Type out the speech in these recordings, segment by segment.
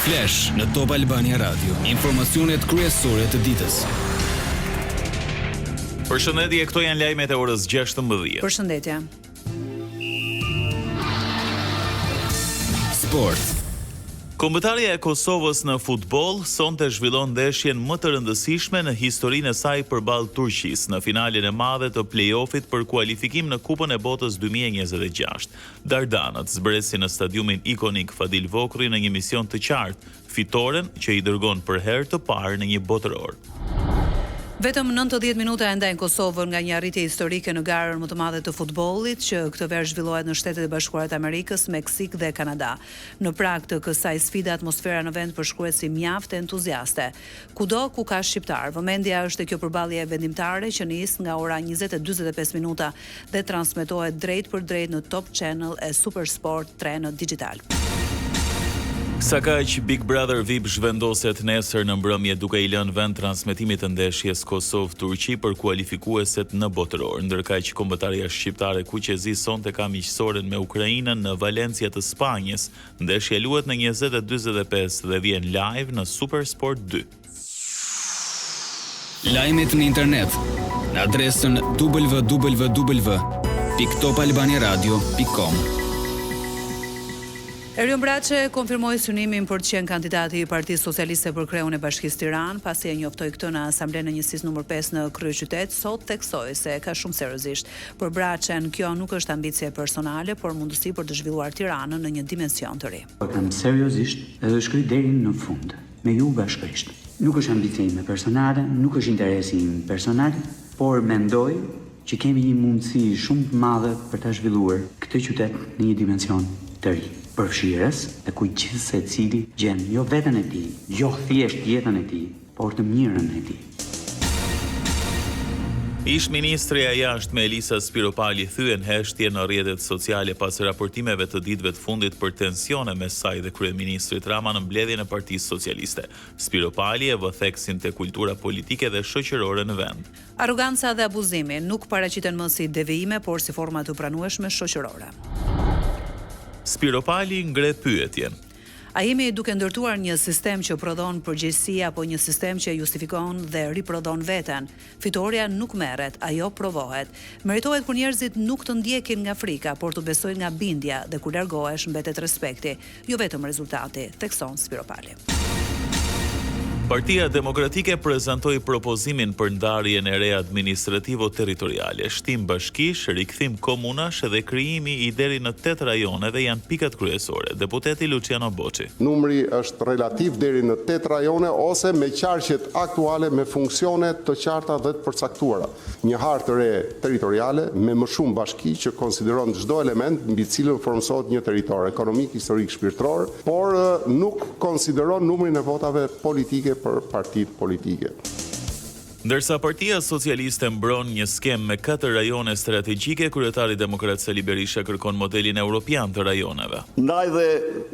Flash në Top Albania Radio. Informacionet kryesore të ditës. Përshëndetje, këto janë lajmet e orës 16. Përshëndetje. Sport. Kombëtarja e Kosovës në futboll sonte zhvillon ndeshjen më të rëndësishme në historinë e saj përballë Turqisë në finalen e madhe të play-offit për kualifikim në Kupën e Botës 2026. Dardanët zbresin në stadiumin ikonik Fadil Vokri në një mision të qartë, fitoren që i dërgon për herë të parë në një botëror. Vetëm 90 minuta e ndajnë Kosovën nga një arritje historike në garën më të madhe të futbollit që këtë verë zhvillohet në Shtetet e Bashkuara të Amerikës, Meksik dhe Kanada. Në prag të kësaj sfide atmosfera në vend përshkruhet si mjaft entuziaste. Kudo ku ka shqiptar, vëmendja është e kjo përballje vendimtare që nis nga ora 20:45 minuta dhe transmetohet drejt për drejt në Top Channel e SuperSport 3 në digital. Sa kaq Big Brother VIP zhvendoset nesër në mbrëmje duke i lënë vend transmetimit të ndeshjes Kosovë-Turqi për kualifikueset në botëror, ndërkaq kombëtarja shqiptare Kuqezi sonte ka miqësoren me Ukrainën në Valencia të Spanjës. Ndeshja luhet në 20:45 dhe vjen live në SuperSport 2. Lajmet në internet në adresën www.topalbaniaradio.com. Erion Braçe konfirmoi synimin për të qenë kandidati i Partisë Socialiste për kreun e Bashkisë Tiranë, pasi e njoftoi këtë në Asamblenë e Njësisë nr. 5 në kryeqytet, sot theksoi se ka shumë seriozisht. Për Braçen, kjo nuk është ambicie personale, por mundësi për të zhvilluar Tiranën në një dimension të ri. Kam seriozisht edhe shkoj deri në fund, me ju bashkërisht. Nuk është ambicia ime personale, nuk është interesi im personal, por mendoj që kemi një mundësi shumë të madhe për ta zhvilluar këtë qytet në një dimension të ri. Përfshirës e ku gjithë se cili gjen jo veten e tij, jo thjesht jetën e tij, por të mirën e tij. Ish-ministrja jashtme Elisa Spiropali thyen heshtje në rrjetet sociale pas raportimeve të ditëve të fundit për tensione mes saj dhe kryeministrit Rama në mbledhjen e Partisë Socialiste. Spiropali e vë theksin te kultura politike dhe shoqërore në vend. Arroganca dhe abuzimi nuk paraqiten më si devijime, por si forma të pranueshme shoqërore. Spiropali ngre pyetjen. A jemi duke ndërtuar një sistem që prodhon përgjegjësi apo një sistem që justifikon dhe riprodhon veten? Fitoria nuk merret, ajo provohet. Meritohet kur njerëzit nuk të ndjekin nga frika, por të besojnë nga bindja dhe kur largohesh mbetet respekti, jo vetëm rezultati, thekson Spiropali. Partia Demokratike prezantoi propozimin për ndarjen e re administrativo-territoriale, shtim bashkish, rikthim komunash dhe krijimi i deri në 8 rajone dhe janë pikat kryesore. Deputeti Luciano Boçi. Numri është relativ deri në 8 rajone ose me qarqet aktuale me funksione të qarta dhe të përcaktuara. Një hartë re territoriale me më shumë bashki që konsideron çdo element mbi cilën formsohet një territor ekonomik, historik, shpirtëror, por nuk konsideron numrin e votave politike për partitë politike. Ndërsa Partia Socialiste mbron një skem me 4 rajone strategjike, kryetari Demokrat Sali Berisha kërkon modelin europian të rajoneve. Ndaj dhe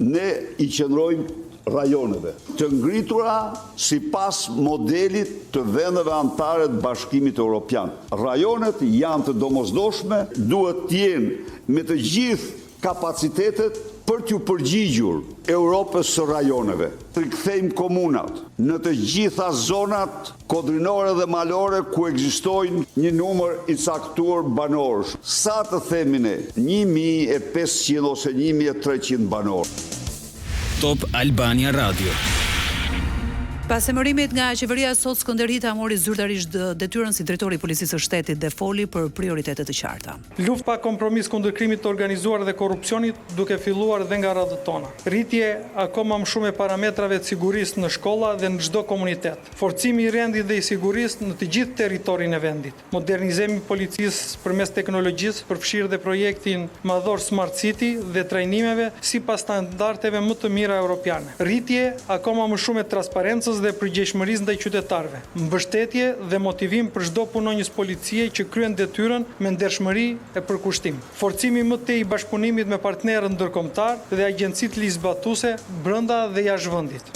ne i qëndrojmë rajoneve, të ngritura sipas modelit të vendeve anëtare të Bashkimit Evropian. Rajonet janë të domosdoshme, duhet të jenë me të gjithë kapacitetet për t'ju përgjigjur Europës së rajoneve. Të rikthejmë komunat në të gjitha zonat kodrinore dhe malore ku ekzistojnë një numër i caktuar banorësh. Sa të themi ne, 1500 ose 1300 banorë. Top Albania Radio. Pas emërimit nga qeveria sot, Skënder Hita mori zyrtarisht detyrën si drejtori i Policisë së Shtetit dhe foli për prioritetet të qarta. Luftë pa kompromis kundër krimit të organizuar dhe korrupsionit duke filluar dhe nga radhët tona. Rritje akoma më shumë e parametrave të sigurisë në shkolla dhe në çdo komunitet. Forcimi i rendit dhe i sigurisë në të gjithë territorin e vendit. Modernizimi i policisë përmes teknologjisë, përfshirë dhe projektin madhor Smart City dhe trajnimeve sipas standardeve më të mira europiane. Rritje akoma më shumë e transparencës dhe përgjegjshmërisë ndaj qytetarëve. Mbështetje dhe motivim për çdo punonjës policie që kryen detyrën me ndershmëri e përkushtim. Forcimi më tej i bashkëpunimit me partnerët ndërkombëtar dhe agjencitë ligjzbatuese brenda dhe jashtë vendit.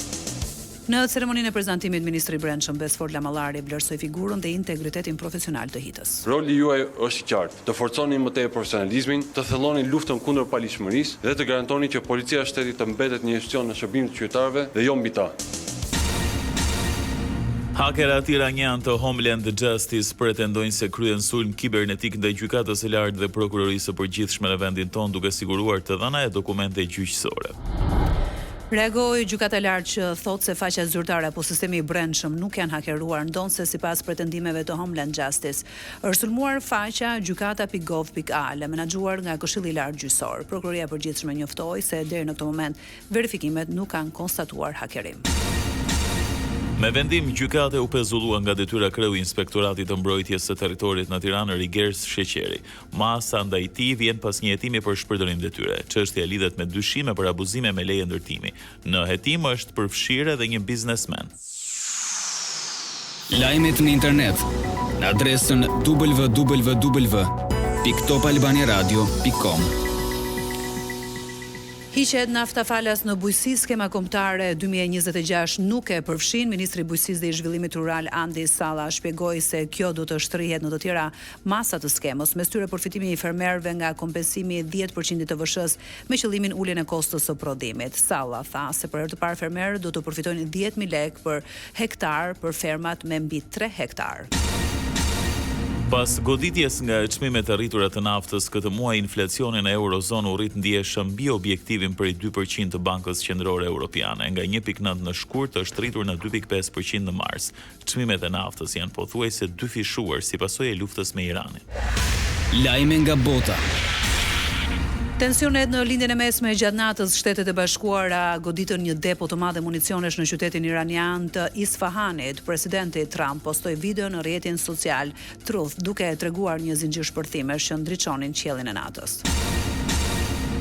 Në ceremoninë e prezantimit, ministri i Brendshëm Besfor Lamallari vlerësoi figurën dhe integritetin profesional të Hitës. Roli juaj është i qartë, të forconi më tej profesionalizmin, të thelloni luftën kundër palishmërisë dhe të garantoni që policia e shtetit të mbetet një institucion në shërbim të qytetarëve dhe jo mbi ta. Hakerat iranian të Homeland Justice pretendojnë se kryen sulm kibernetik ndaj gjykatës së lartë dhe prokurorisë së përgjithshme në vendin tonë duke siguruar të dhëna e dokumente gjyqësore. Reagoi gjykata e lartë që thotë se faqja zyrtare apo sistemi i brendshëm nuk janë hakeruar, ndonse sipas pretendimeve të Homeland Justice. Është sulmuar faqja gjykata.gov.al, menaxhuar nga Këshilli i Lartë Gjyqësor. Prokuroria e Përgjithshme njoftoi se deri në këtë moment verifikimet nuk kanë konstatuar hakerim. Me vendim, gjykate u pezullua nga detyra kreu i Inspektoratit të Mbrojtjes së Territorit në Tiranë Rigers Sheqeri. Masa ndaj tij vjen pas një hetimi për shpërdorim detyre. Çështja lidhet me dyshime për abuzime me leje ndërtimi. Në hetim është përfshirë edhe një biznesmen. Lajmet në internet në adresën www.topalbaniaradio.com. Hiqet nafta falas në bujqësi. Skema kombëtare 2026 nuk e përfshin. Ministri i Bujqësisë dhe i Zhvillimit Rural Andi Salla shpjegoi se kjo do të shtrihet në të tjera masa të skemës, mes tyre përfitimi i fermerëve nga kompensimi 10% të TVSH-s me qëllimin uljen e kostos së prodhimit. Salla tha se për herë të parë fermerët do të përfitojnë 10.000 lekë për hektar për fermat me mbi 3 hektar. Pas goditjes nga çmimet e rritura të naftës, këtë muaj inflacioni në eurozonë u rrit ndjeshëm mbi objektivin prej 2% të Bankës Qendrore Europiane. Nga 1.9 në shkurt është rritur në 2.5% në mars. Çmimet e naftës janë pothuajse dyfishuar si pasojë e luftës me Iranin. Lajme nga bota. Tensionet në lindjen e mesme gjatë natës, Shtetet e Bashkuara goditën një depo të madhe municionesh në qytetin iranian të Isfahanit. Presidenti Trump postoi video në rrjetin social Truth duke treguar një zinxhir shpërthimesh që ndriçonin qiellin e natës.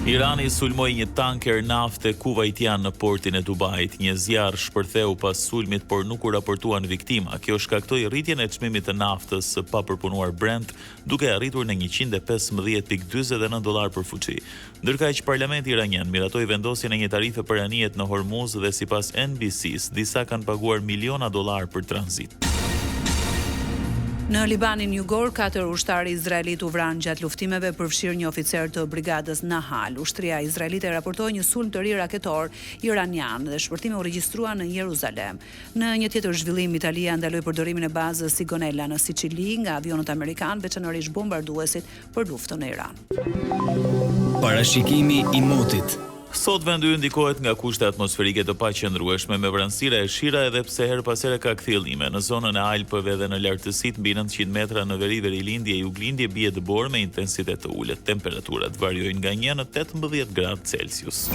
Irani sulmoi një tanker nafte kuvajtian në portin e Dubait. Një zjarr shpërtheu pas sulmit, por nuk u raportuan viktima. Kjo shkaktoi rritjen e çmimit të naftës së papërpunuar Brent, duke arritur në $115.49 për fuqi. Ndërkaq parlamenti iranian miratoi vendosjen e një tarife për anijet në Hormuz dhe sipas NBC-s, disa kanë paguar miliona dollar për tranzit. Në Libanin jugor, 4 ushtarë izraelit u vranë gjatë luftimeve, përfshirë një oficer të brigadës Nahal. Ushtria izraelite raportoi një sulm të ri raketor iranian dhe shpërtime u regjistrua në Jeruzalem. Në një tjetër zhvillim, Italia ndaloi përdorimin e bazës Sigonella në Siçili nga avionët amerikan, veçanërisht bombarduesit për luftën në Iran. Parashikimi i motit. Sot vendi ndikohet nga kushte atmosferike të paqëndrueshme me vranësira e shira edhe pse her pas here ka kthjellime. Në zonën e Alpëve dhe në lartësitë mbi 900 metra në veri lindje e juglindje bie dëbor me intensitet të ulët. Temperaturat variojnë nga 1 në 18 gradë Celsius.